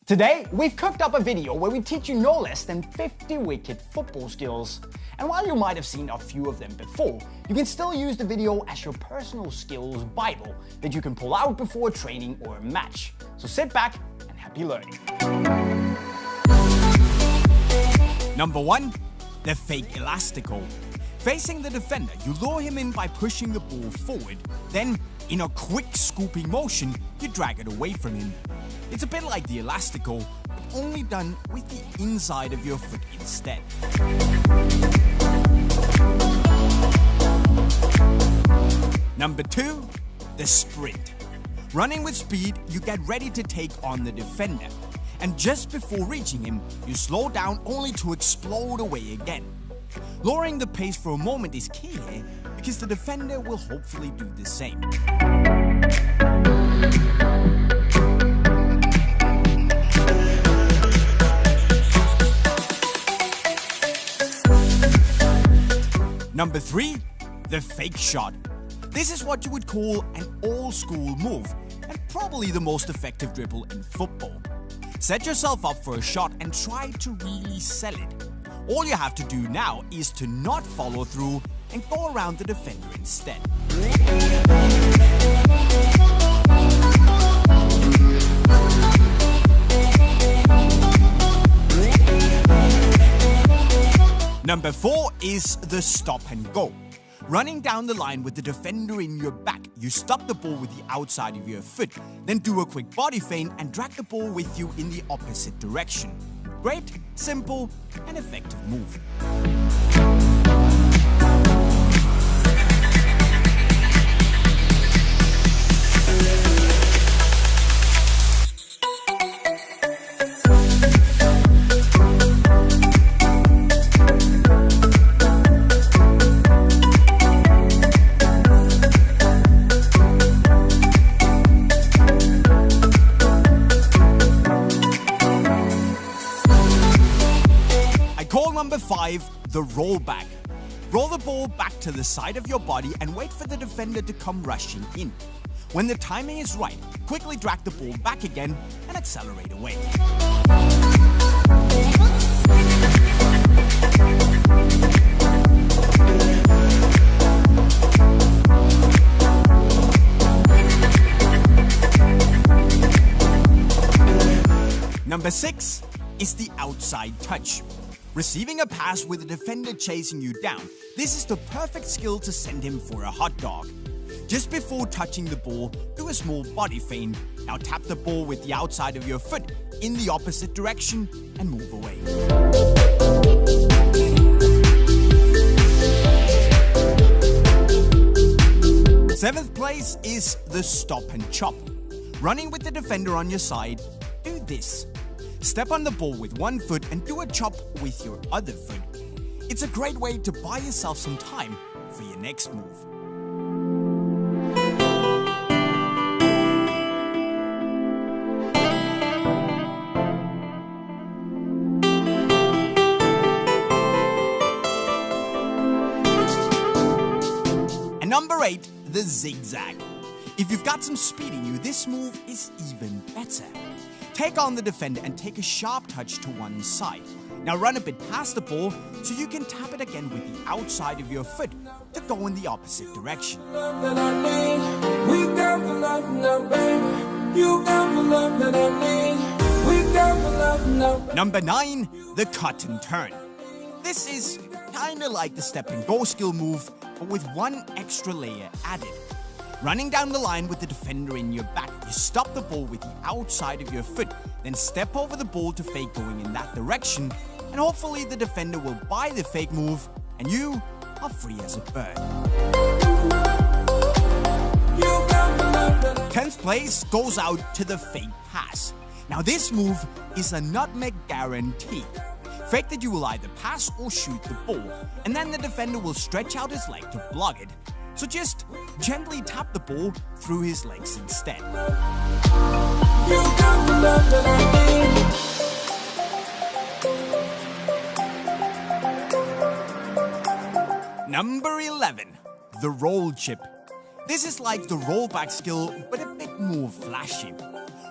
Today, we've cooked up a video where we teach you no less than 50 wicked football skills. And while you might have seen a few of them before, you can still use the video as your personal skills Bible that you can pull out before training or a match. So sit back and happy learning. Number 1. The fake elastico. Facing the defender, you lure him in by pushing the ball forward. Then, in a quick scooping motion, you drag it away from him. It's a bit like the elastico, but only done with the inside of your foot instead. Number 2. The sprint. Running with speed, you get ready to take on the defender. And just before reaching him, you slow down only to explode away again. Lowering the pace for a moment is key here, because the defender will hopefully do the same. Number 3. The fake shot. This is what you would call an old-school move, and probably the most effective dribble in football. Set yourself up for a shot and try to really sell it. All you have to do now is to not follow through and go around the defender instead. Number 4 is the stop and go. Running down the line with the defender in your back, you stop the ball with the outside of your foot, then do a quick body feint and drag the ball with you in the opposite direction. Great, simple, and effective move. Number 5, the rollback. Roll the ball back to the side of your body and wait for the defender to come rushing in. When the timing is right, quickly drag the ball back again and accelerate away. Number 6 is the outside touch. Receiving a pass with a defender chasing you down, this is the perfect skill to send him for a hot dog. Just before touching the ball, do a small body feint. Now tap the ball with the outside of your foot in the opposite direction and move away. Seventh place is the stop and chop. Running with the defender on your side, do this. Step on the ball with one foot and do a chop with your other foot. It's a great way to buy yourself some time for your next move. And number 8, the zigzag. If you've got some speed in you, this move is even better. Take on the defender and take a sharp touch to one side. Now run a bit past the ball so you can tap it again with the outside of your foot to go in the opposite direction. Number 9, the cut and turn. This is kinda like the step and go skill move, but with one extra layer added. Running down the line with the defender in your back, you stop the ball with the outside of your foot, then step over the ball to fake going in that direction, and hopefully the defender will buy the fake move, and you are free as a bird. 10th place goes out to the fake pass. Now this move is a nutmeg guarantee. Fake that you will either pass or shoot the ball, and then the defender will stretch out his leg to block it. So just gently tap the ball through his legs instead. Number 11, the roll chip. This is like the rollback skill, but a bit more flashy.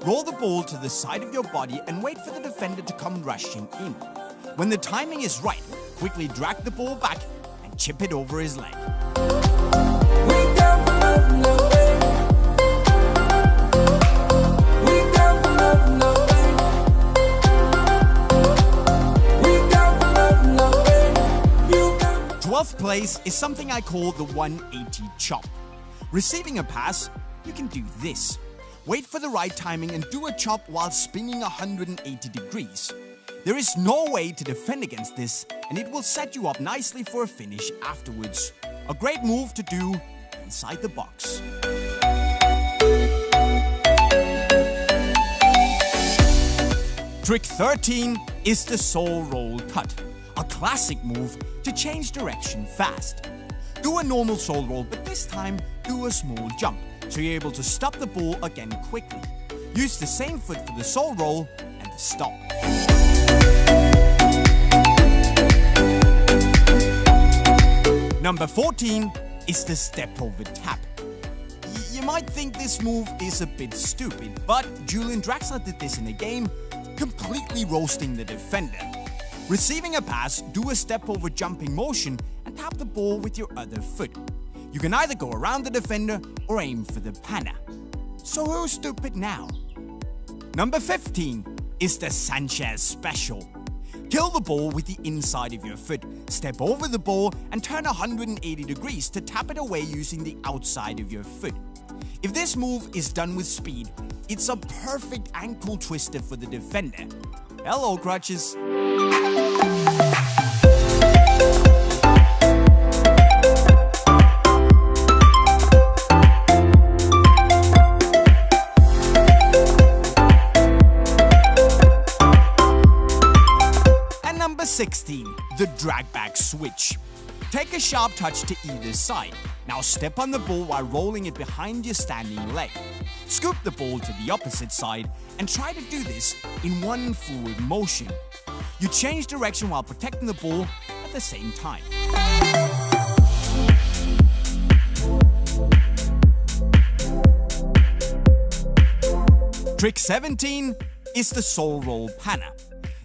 roll the ball to the side of your body and wait for the defender to come rushing in. When the timing is right, quickly drag the ball back and chip it over his leg. Twelfth place is something I call the 180 chop. Receiving a pass, you can do this. Wait for the right timing and do a chop while spinning 180 degrees. There is no way to defend against this, and it will set you up nicely for a finish afterwards. A great move to do inside the box. Trick 13 is the soul roll cut, a classic move to change direction fast. Do a normal soul roll, but this time do a small jump, so you're able to stop the ball again quickly. Use the same foot for the soul roll and the stop. Number 14 is the step over tap. You might think this move is a bit stupid, but Julian Draxler did this in a game, completely roasting the defender. Receiving a pass, do a step over jumping motion and tap the ball with your other foot. You can either go around the defender or aim for the panna. So who's stupid now? Number 15 is the Sanchez special. Kill the ball with the inside of your foot, step over the ball and turn 180 degrees to tap it away using the outside of your foot. If this move is done with speed, it's a perfect ankle twister for the defender. Hello, crutches. And number 16, the drag back switch. Take a sharp touch to either side. Now step on the ball while rolling it behind your standing leg. Scoop the ball to the opposite side and try to do this in one fluid motion. You change direction while protecting the ball at the same time. Trick 17 is the soul roll panna.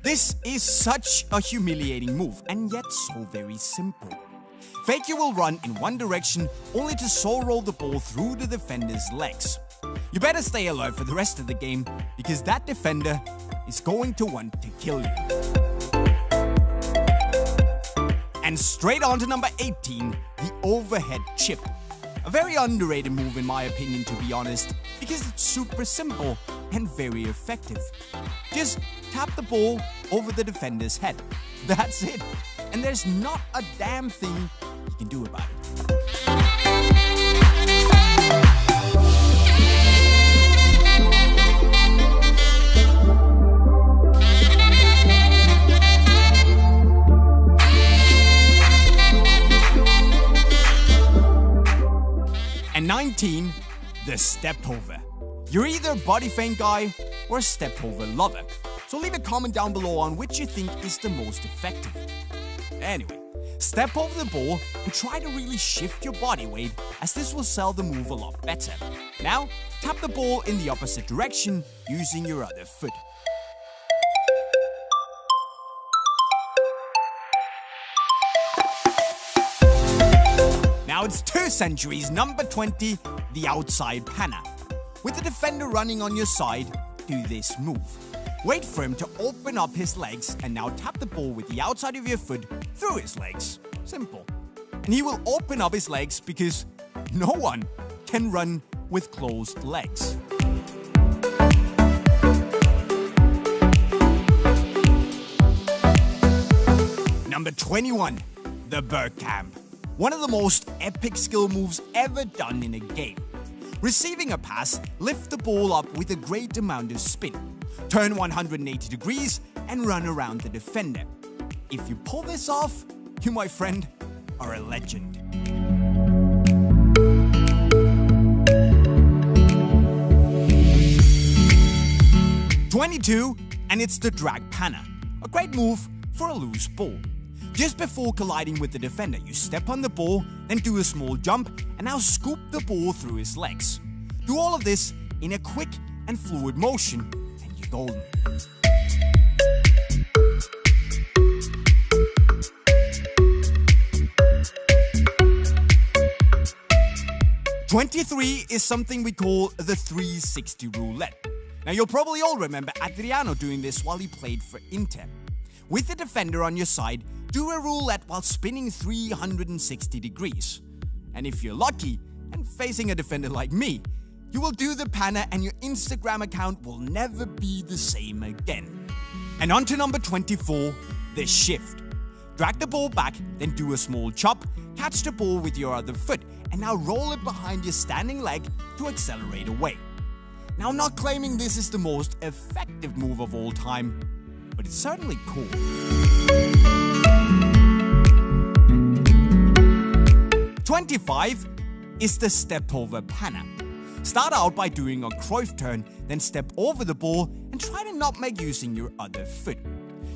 This is such a humiliating move and yet so very simple. Faker will run in one direction only to soul roll the ball through the defender's legs. You better stay alert for the rest of the game because that defender is going to want to kill you. And straight on to number 18, the overhead chip. A very underrated move in my opinion, to be honest, because it's super simple and very effective. Just tap the ball over the defender's head. That's it. And there's not a damn thing you can do about it. And 19, the step over. You're either a body feint guy or a step over lover. So leave a comment down below on which you think is the most effective. Anyway, step over the ball and try to really shift your body weight, as this will sell the move a lot better. Now, tap the ball in the opposite direction using your other foot. Now it's 2 centuries, number 20, the outside panna. With the defender running on your side, do this move. Wait for him to open up his legs and now tap the ball with the outside of your foot through his legs. Simple. And he will open up his legs because no one can run with closed legs. Number 21, the Bergkamp. One of the most epic skill moves ever done in a game. Receiving a pass, lift the ball up with a great amount of spin. Turn 180 degrees and run around the defender. If you pull this off, you, my friend, are a legend. #22, and it's the drag panna. A great move for a loose ball. Just before colliding with the defender, you step on the ball, then do a small jump, and now scoop the ball through his legs. Do all of this in a quick and fluid motion, and you're golden. '23 is something we call the 360 roulette. Now you'll probably all remember Adriano doing this while he played for Inter. With the defender on your side, do a roulette while spinning 360 degrees. And if you're lucky, and facing a defender like me, you will do the panna and your Instagram account will never be the same again. And on to number 24, the shift. Drag the ball back, then do a small chop, catch the ball with your other foot, and now roll it behind your standing leg to accelerate away. Now I'm not claiming this is the most effective move of all time, but it's certainly cool. '25 is the step over panna. Start out by doing a Cruyff turn, then step over the ball and try to not make using your other foot.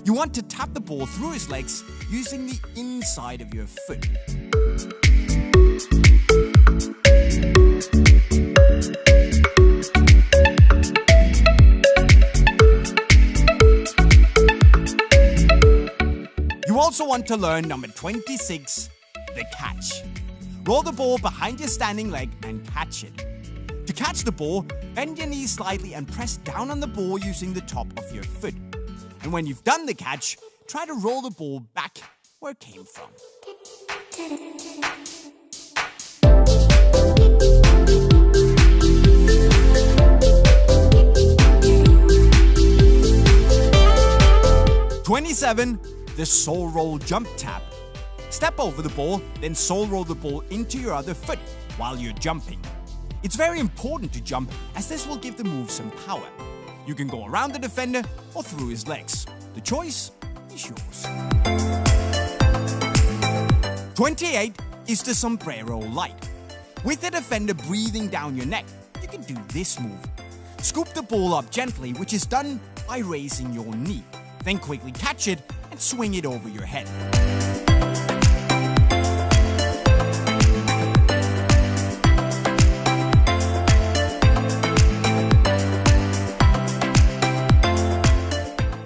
You want to tap the ball through his legs using the inside of your foot. You also want to learn number 26, the catch. Roll the ball behind your standing leg and catch it. To catch the ball, bend your knees slightly and press down on the ball using the top of your foot. And when you've done the catch, try to roll the ball back where it came from. '27, the soul roll jump tap. Step over the ball, then soul roll the ball into your other foot while you're jumping. It's very important to jump as this will give the move some power. You can go around the defender or through his legs. The choice is yours. 28 is the sombrero light. With the defender breathing down your neck, you can do this move. Scoop the ball up gently, which is done by raising your knee. Then quickly catch it and swing it over your head.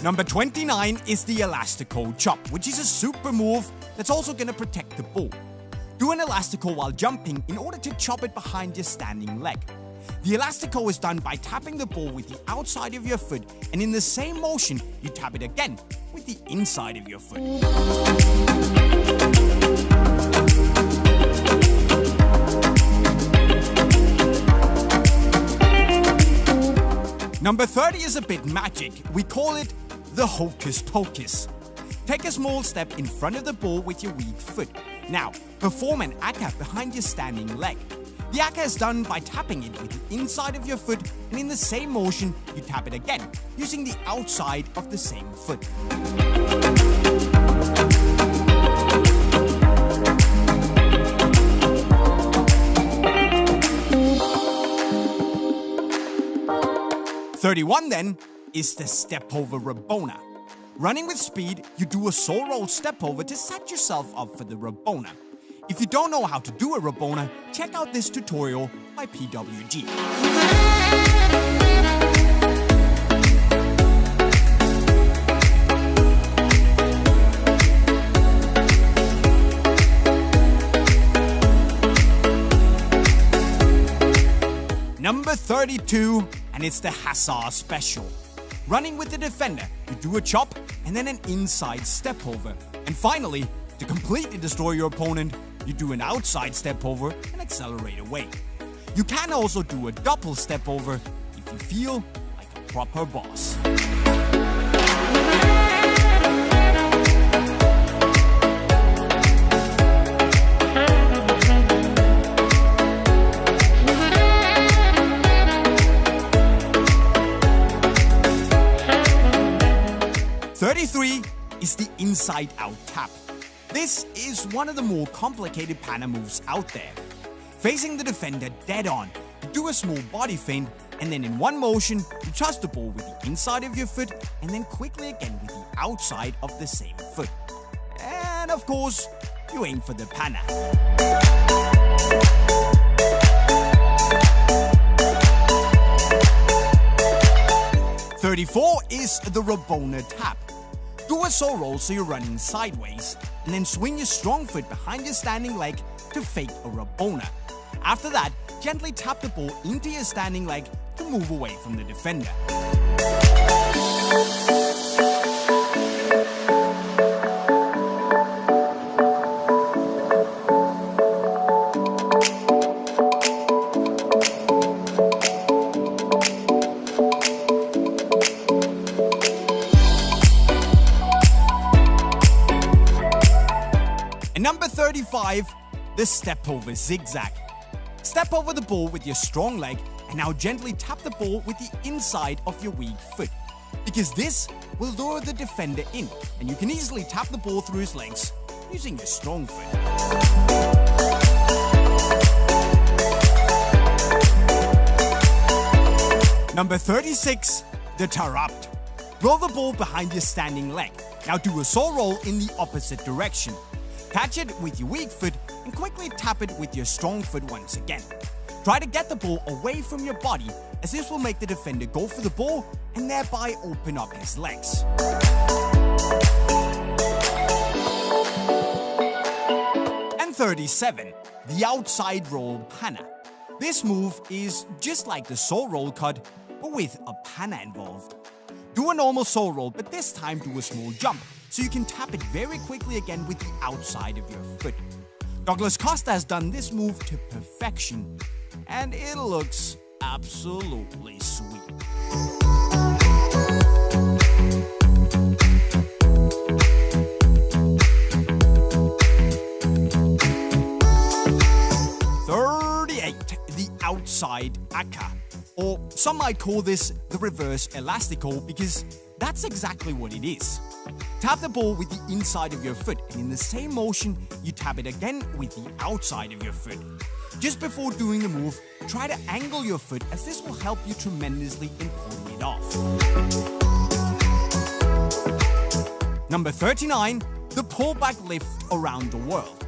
Number 29 is the elastico chop, which is a super move that's also going to protect the ball. Do an elastico while jumping in order to chop it behind your standing leg. The elastico is done by tapping the ball with the outside of your foot, and in the same motion, you tap it again with the inside of your foot. Number 30 is a bit magic. We call it the hocus pocus. Take a small step in front of the ball with your weak foot. Now, perform an aka behind your standing leg. The aka is done by tapping it with the inside of your foot, and in the same motion, you tap it again, using the outside of the same foot. '31 then is the step over Rabona. Running with speed, you do a soul roll step over to set yourself up for the Rabona. If you don't know how to do a Rabona, check out this tutorial by PWG. Number 32, and it's the Hazard special. Running with the defender, you do a chop and then an inside step over. And finally, to completely destroy your opponent, you do an outside step over and accelerate away. You can also do a double step over if you feel like a proper boss. '33 is the inside-out tap. This is one of the more complicated panna moves out there. Facing the defender dead on, you do a small body feint, and then in one motion, you toss the ball with the inside of your foot, and then quickly again with the outside of the same foot. And of course, you aim for the panna. 34 is the Rabona tap. Do a saw roll so you're running sideways, and then swing your strong foot behind your standing leg to fake a Rabona. After that, gently tap the ball into your standing leg to move away from the defender. And number 35, the step over zigzag. Step over the ball with your strong leg and now gently tap the ball with the inside of your weak foot, because this will lure the defender in and you can easily tap the ball through his legs using your strong foot. Number 36, the Tarapt. Roll the ball behind your standing leg. Now do a saw roll in the opposite direction. Catch it with your weak foot and quickly tap it with your strong foot once again. Try to get the ball away from your body, as this will make the defender go for the ball and thereby open up his legs. And 37, the outside roll panna. This move is just like the saw roll cut, but with a panna involved. Do a normal saw roll, but this time do a small jump, so you can tap it very quickly again with the outside of your foot. Douglas Costa has done this move to perfection, and it looks absolutely sweet. The outside aka, or some might call this the reverse elastico, because that's exactly what it is. Tap the ball with the inside of your foot, and in the same motion, you tap it again with the outside of your foot. Just before doing the move, try to angle your foot, as this will help you tremendously in pulling it off. Number 39, the pullback lift around the world.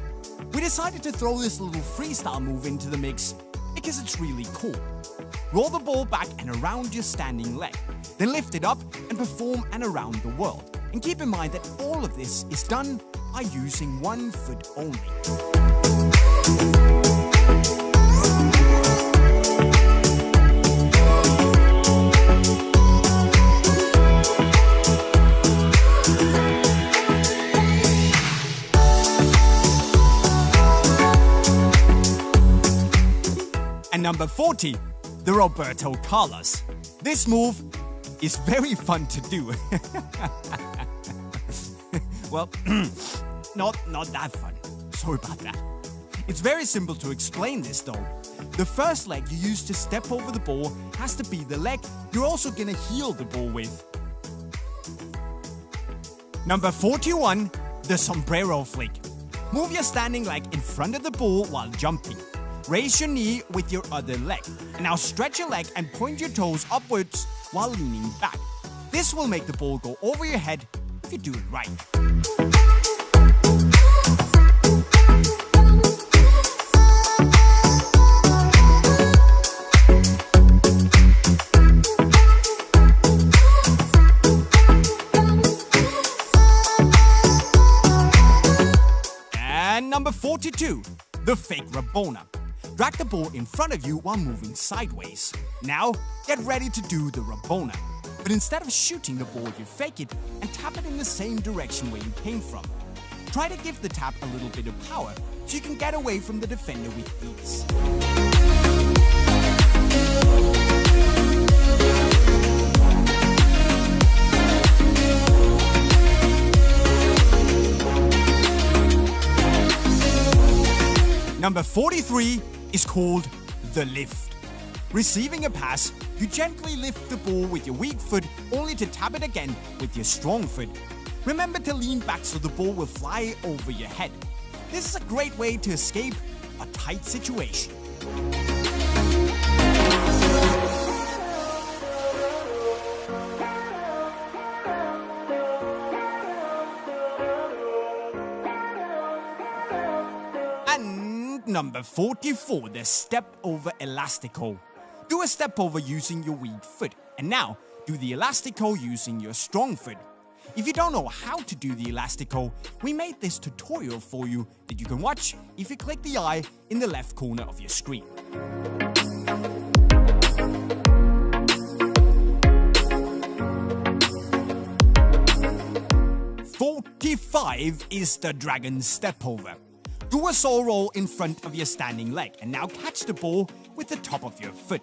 We decided to throw this little freestyle move into the mix because it's really cool. Roll the ball back and around your standing leg, then lift it up and perform an around the world. And keep in mind that all of this is done by using one foot only. And number 40, the Roberto Carlos. This move is very fun to do. Well, not that fun. Sorry about that. It's very simple to explain this though. The first leg you use to step over the ball has to be the leg you're also gonna heel the ball with. Number 41, the sombrero flick. Move your standing leg in front of the ball while jumping. Raise your knee with your other leg. And now stretch your leg and point your toes upwards while leaning back. This will make the ball go over your head if you do it right. And number 42, the fake Rabona. Drag the ball in front of you while moving sideways. Now, get ready to do the Rabona. But instead of shooting the ball, you fake it and tap it in the same direction where you came from. Try to give the tap a little bit of power so you can get away from the defender with ease. Number 43 is called the lift. Receiving a pass, you gently lift the ball with your weak foot only to tap it again with your strong foot. Remember to lean back so the ball will fly over your head. This is a great way to escape a tight situation. And number 44, the step over elastico. Do a step over using your weak foot. And now, do the elastico using your strong foot. If you don't know how to do the elastico, we made this tutorial for you that you can watch if you click the eye in the left corner of your screen. "45 is the dragon step over. Do a saw roll in front of your standing leg and now catch the ball with the top of your foot.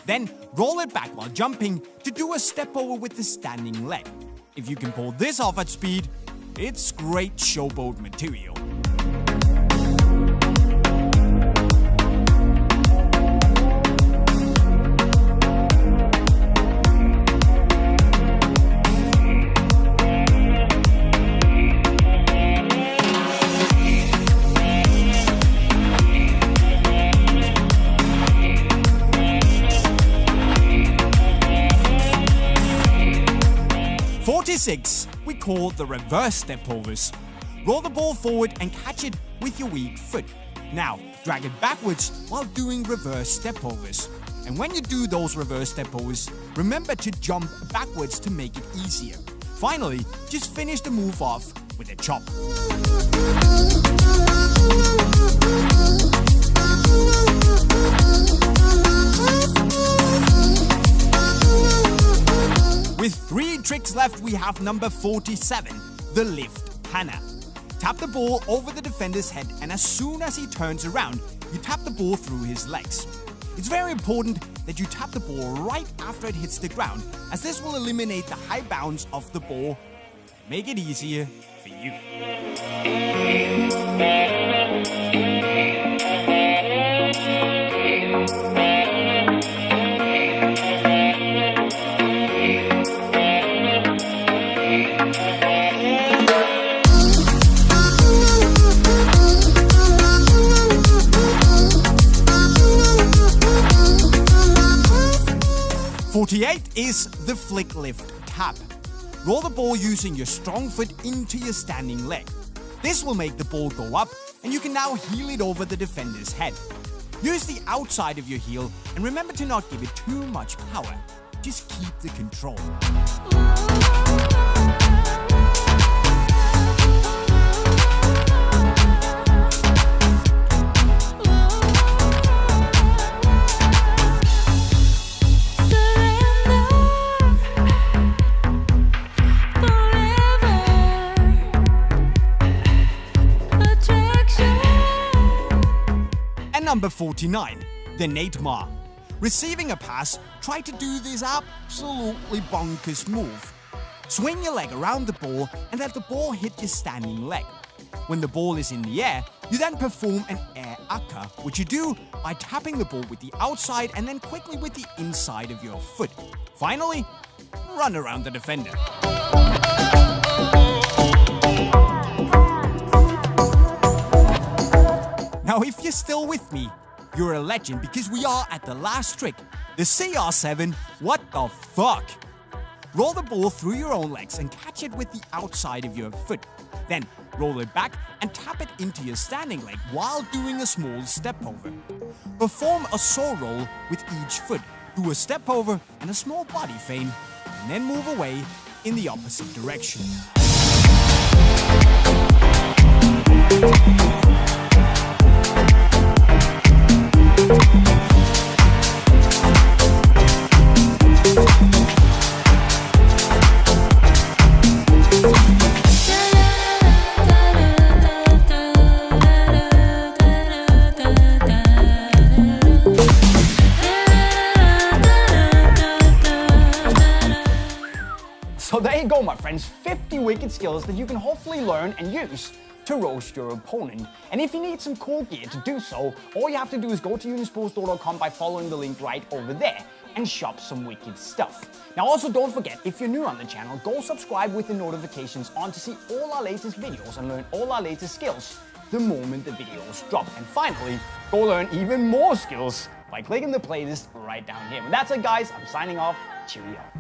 Then roll it back while jumping to do a step over with the standing leg. If you can pull this off at speed, it's great showboat material." "46 we call the reverse step overs. Roll the ball forward and catch it with your weak foot. Now, drag it backwards while doing reverse step overs. And when you do those reverse step overs, remember to jump backwards to make it easier. Finally, just finish the move off with a chop." With 3 tricks left, we have number 47, the lift Hana. Tap the ball over the defender's head, and as soon as he turns around, you tap the ball through his legs. It's very important that you tap the ball right after it hits the ground, as this will eliminate the high bounce of the ball and make it easier for you. "48 is the flick lift tap. Roll the ball using your strong foot into your standing leg. This will make the ball go up, and you can now heel it over the defender's head. Use the outside of your heel, and remember to not give it too much power. Just keep the control." Number 49, the Neymar. Receiving a pass, try to do this absolutely bonkers move. Swing your leg around the ball and let the ball hit your standing leg. When the ball is in the air, you then perform an air akka, which you do by tapping the ball with the outside and then quickly with the inside of your foot. Finally, run around the defender. Now, if you're still with me, you're a legend because we are at the last trick, the CR7 what the fuck. Roll the ball through your own legs and catch it with the outside of your foot. Then roll it back and tap it into your standing leg while doing a small step over. Perform a saw roll with each foot. Do a step over and a small body feint, and then move away in the opposite direction. So there you go, my friends, 50 wicked skills that you can hopefully learn and use to roast your opponent. And if you need some cool gear to do so, all you have to do is go to unisportstore.com by following the link right over there and shop some wicked stuff. Now also don't forget, if you're new on the channel, go subscribe with the notifications on to see all our latest videos and learn all our latest skills the moment the videos drop. And finally, go learn even more skills by clicking the playlist right down here. But that's it, guys. I'm signing off. Cheerio.